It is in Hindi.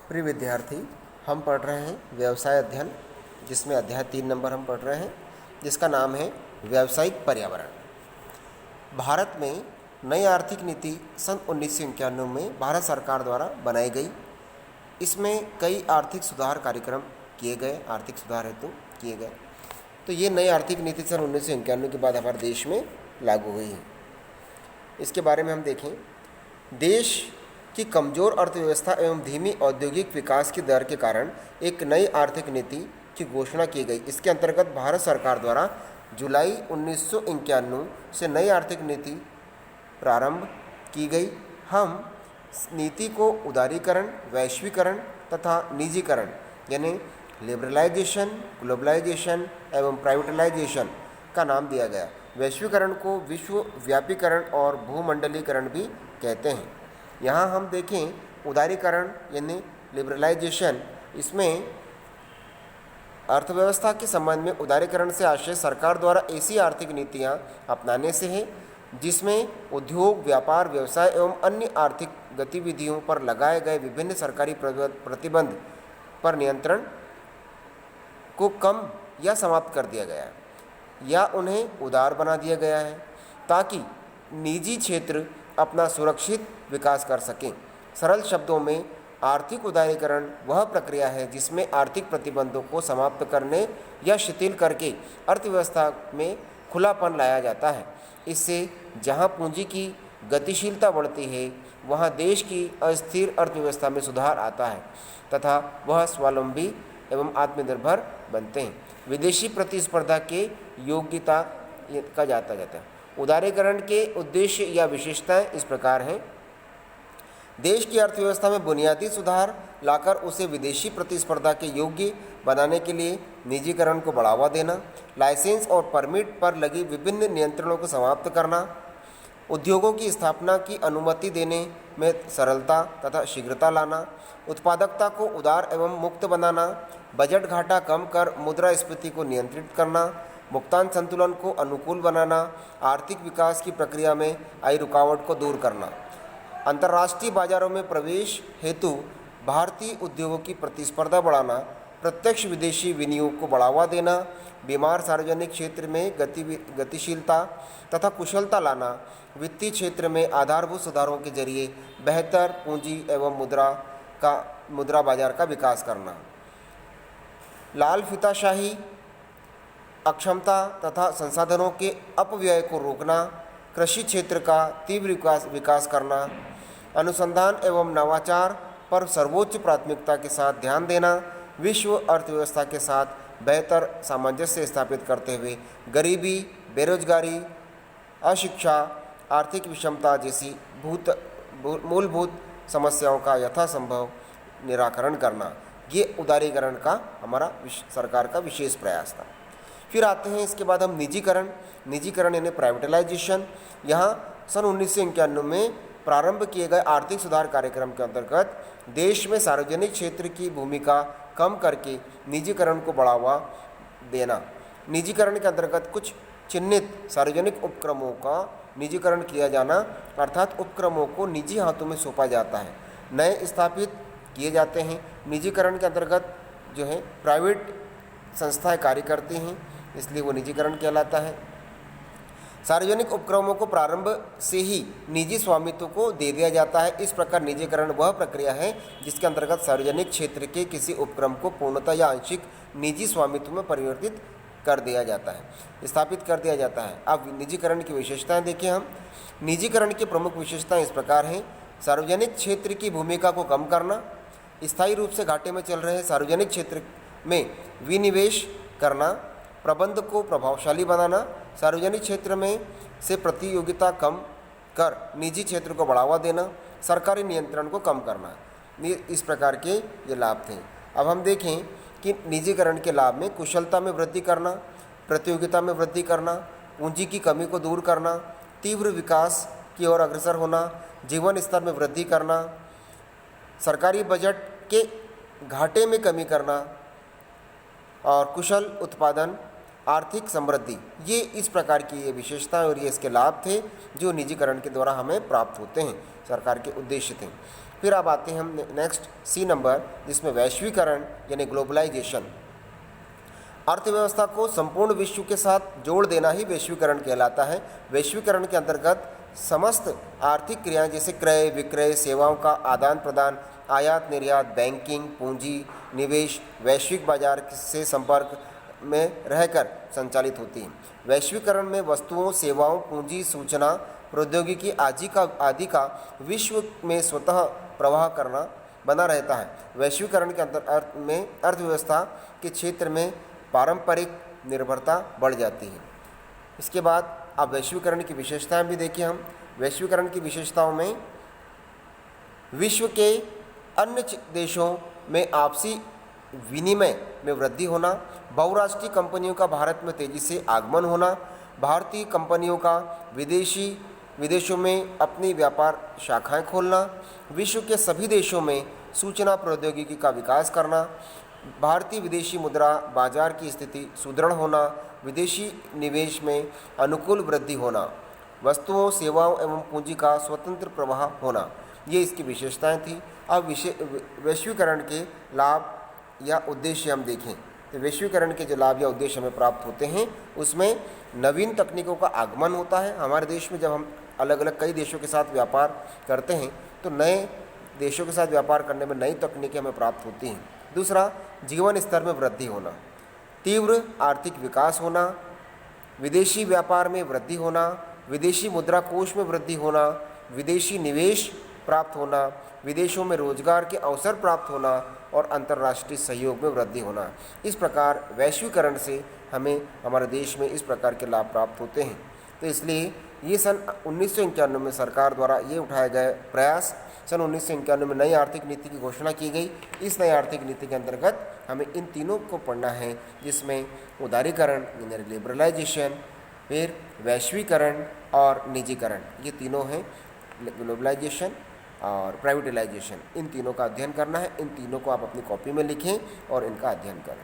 प्रिय विद्यार्थी, हम पढ़ रहे हैं व्यवसाय अध्ययन, जिसमें अध्याय 3 नंबर हम पढ़ रहे हैं, जिसका नाम है व्यावसायिक पर्यावरण। भारत में नई आर्थिक नीति सन 1991 में भारत सरकार द्वारा बनाई गई। इसमें कई आर्थिक सुधार कार्यक्रम किए गए, आर्थिक सुधार हेतु किए गए। तो ये नई आर्थिक नीति सन 1991 के बाद हमारे देश में लागू हुई है। इसके बारे में हम देखें। देश की कमज़ोर अर्थव्यवस्था एवं धीमी औद्योगिक विकास की दर के कारण एक नई आर्थिक नीति की घोषणा की गई। इसके अंतर्गत भारत सरकार द्वारा जुलाई 1991 से नई आर्थिक नीति प्रारंभ की गई। हम नीति को उदारीकरण, वैश्वीकरण तथा निजीकरण यानी लिबरलाइजेशन, ग्लोबलाइजेशन एवं प्राइवेटलाइजेशन का नाम दिया गया। वैश्वीकरण को विश्वव्यापीकरण और भूमंडलीकरण भी कहते हैं। यहाँ हम देखें उदारीकरण यानी लिबरलाइजेशन, इसमें अर्थव्यवस्था के संबंध में उदारीकरण से आशय सरकार द्वारा ऐसी आर्थिक नीतियाँ अपनाने से है जिसमें उद्योग, व्यापार, व्यवसाय एवं अन्य आर्थिक गतिविधियों पर लगाए गए विभिन्न सरकारी प्रतिबंध पर नियंत्रण को कम या समाप्त कर दिया गया है या उन्हें उदार बना दिया गया है, ताकि निजी क्षेत्र अपना सुरक्षित विकास कर सकें। सरल शब्दों में आर्थिक उदारीकरण वह प्रक्रिया है जिसमें आर्थिक प्रतिबंधों को समाप्त करने या शिथिल करके अर्थव्यवस्था में खुलापन लाया जाता है। इससे जहां पूंजी की गतिशीलता बढ़ती है, वहां देश की अस्थिर अर्थव्यवस्था में सुधार आता है तथा वह स्वावलंबी एवं आत्मनिर्भर बनते हैं। विदेशी प्रतिस्पर्धा के योग्यता का जाता है। उदारीकरण के उद्देश्य या विशेषताएं इस प्रकार हैं। देश की अर्थव्यवस्था में बुनियादी सुधार लाकर उसे विदेशी प्रतिस्पर्धा के योग्य बनाने के लिए निजीकरण को बढ़ावा देना, लाइसेंस और परमिट पर लगी विभिन्न नियंत्रणों को समाप्त करना, उद्योगों की स्थापना की अनुमति देने में सरलता तथा शीघ्रता लाना, उत्पादकता को उदार एवं मुक्त बनाना, बजट घाटा कम कर मुद्रास्फीति को नियंत्रित करना, भुगतान संतुलन को अनुकूल बनाना, आर्थिक विकास की प्रक्रिया में आई रुकावट को दूर करना, अंतर्राष्ट्रीय बाजारों में प्रवेश हेतु भारतीय उद्योगों की प्रतिस्पर्धा बढ़ाना, प्रत्यक्ष विदेशी विनियोग को बढ़ावा देना, बीमार सार्वजनिक क्षेत्र में गतिशीलता तथा कुशलता लाना, वित्तीय क्षेत्र में आधारभूत सुधारों के जरिए बेहतर पूंजी एवं मुद्रा बाजार का विकास करना, लाल फीताशाही, अक्षमता तथा संसाधनों के अपव्यय को रोकना, कृषि क्षेत्र का तीव्र विकास करना, अनुसंधान एवं नवाचार पर सर्वोच्च प्राथमिकता के साथ ध्यान देना, विश्व अर्थव्यवस्था के साथ बेहतर सामंजस्य स्थापित करते हुए गरीबी, बेरोजगारी, अशिक्षा, आर्थिक विषमता जैसी मूलभूत समस्याओं का यथासंभव निराकरण करना। ये उदारीकरण का हमारा सरकार का विशेष प्रयास था। फिर आते हैं इसके बाद हम निजीकरण यानी प्राइवेटलाइजेशन। यहाँ सन 1991 में प्रारंभ किए गए आर्थिक सुधार कार्यक्रम के अंतर्गत देश में सार्वजनिक क्षेत्र की भूमिका कम करके निजीकरण को बढ़ावा देना। निजीकरण के अंतर्गत कुछ चिन्हित सार्वजनिक उपक्रमों का निजीकरण किया जाना, अर्थात उपक्रमों को निजी हाथों में सौंपा जाता है, नए स्थापित किए जाते हैं। निजीकरण के अंतर्गत जो है प्राइवेट संस्थाएं कार्य करती हैं, इसलिए वो निजीकरण कहलाता है। सार्वजनिक उपक्रमों को प्रारंभ से ही निजी स्वामित्व को दे दिया जाता है। इस प्रकार निजीकरण वह प्रक्रिया है जिसके अंतर्गत सार्वजनिक क्षेत्र के किसी उपक्रम को पूर्णतः या आंशिक निजी स्वामित्व में परिवर्तित कर दिया जाता है, स्थापित कर दिया जाता है। अब निजीकरण की विशेषताएं देखें हम। निजीकरण की प्रमुख विशेषताएं इस प्रकार हैं। सार्वजनिक क्षेत्र की भूमिका को कम करना, स्थायी रूप से घाटे में चल रहे सार्वजनिक क्षेत्र में विनिवेश करना, प्रबंध को प्रभावशाली बनाना, सार्वजनिक क्षेत्र में से प्रतियोगिता कम कर निजी क्षेत्र को बढ़ावा देना, सरकारी नियंत्रण को कम करना। इस प्रकार के ये लाभ थे। अब हम देखें कि निजीकरण के लाभ में कुशलता में वृद्धि करना, प्रतियोगिता में वृद्धि करना, पूंजी की कमी को दूर करना, तीव्र विकास की ओर अग्रसर होना, जीवन स्तर में वृद्धि करना, सरकारी बजट के घाटे में कमी करना और कुशल उत्पादन आर्थिक समृद्धि, ये इस प्रकार की ये विशेषताएं और ये इसके लाभ थे जो निजीकरण के द्वारा हमें प्राप्त होते हैं, सरकार के उद्देश्य थे। फिर अब आते हैं हम नेक्स्ट सी नंबर, जिसमें वैश्वीकरण यानी ग्लोबलाइजेशन। अर्थव्यवस्था को संपूर्ण विश्व के साथ जोड़ देना ही वैश्वीकरण कहलाता है। वैश्वीकरण के अंतर्गत समस्त आर्थिक क्रियाएं जैसे क्रय विक्रय, सेवाओं का आदान प्रदान, आयात निर्यात, बैंकिंग, पूंजी निवेश वैश्विक बाजार से संपर्क में रहकर संचालित होती हैं। वैश्वीकरण में वस्तुओं, सेवाओं, पूंजी, सूचना प्रौद्योगिकी आदि का विश्व में स्वतः प्रवाह करना बना रहता है। वैश्वीकरण के अर्थव्यवस्था के क्षेत्र में पारंपरिक निर्भरता बढ़ जाती है। इसके बाद अब वैश्वीकरण की विशेषताएं भी देखिए हम। वैश्वीकरण की विशेषताओं में विश्व के अन्य देशों में आपसी विनिमय में वृद्धि होना, बहुराष्ट्रीय कंपनियों का भारत में तेजी से आगमन होना, भारतीय कंपनियों का विदेशों में अपनी व्यापार शाखाएं खोलना, विश्व के सभी देशों में सूचना प्रौद्योगिकी का विकास करना, भारतीय विदेशी मुद्रा बाजार की स्थिति सुदृढ़ होना, विदेशी निवेश में अनुकूल वृद्धि होना, वस्तुओं, सेवाओं एवं पूंजी का स्वतंत्र प्रवाह होना, ये इसकी विशेषताएं थी। अब वैश्वीकरण के लाभ या उद्देश्य हम देखें तो वैश्वीकरण के जो लाभ या उद्देश्य हमें प्राप्त होते हैं उसमें नवीन तकनीकों का आगमन होता है। हमारे देश में जब हम अलग अलग कई देशों के साथ व्यापार करते हैं तो नए देशों के साथ व्यापार करने में नई तकनीकें हमें प्राप्त होती हैं। दूसरा, जीवन स्तर में वृद्धि होना, तीव्र आर्थिक विकास होना, विदेशी व्यापार में वृद्धि होना, विदेशी मुद्रा कोष में वृद्धि होना, विदेशी निवेश प्राप्त होना, विदेशों में रोजगार के अवसर प्राप्त होना और अंतर्राष्ट्रीय सहयोग में वृद्धि होना। इस प्रकार वैश्वीकरण से हमें हमारे देश में इस प्रकार के लाभ प्राप्त होते हैं। तो इसलिए ये सन 1991 में सरकार द्वारा ये उठाए गए प्रयास, सन 1991 में नई आर्थिक नीति की घोषणा की गई। इस नई आर्थिक नीति के अंतर्गत हमें इन तीनों को पढ़ना है, जिसमें उदारीकरण यानी लिबरलाइजेशन, फिर वैश्वीकरण और निजीकरण, ये तीनों हैं, ग्लोबलाइजेशन और प्राइवेटाइजेशन। इन तीनों का अध्ययन करना है। इन तीनों को आप अपनी कॉपी में लिखें और इनका अध्ययन करें।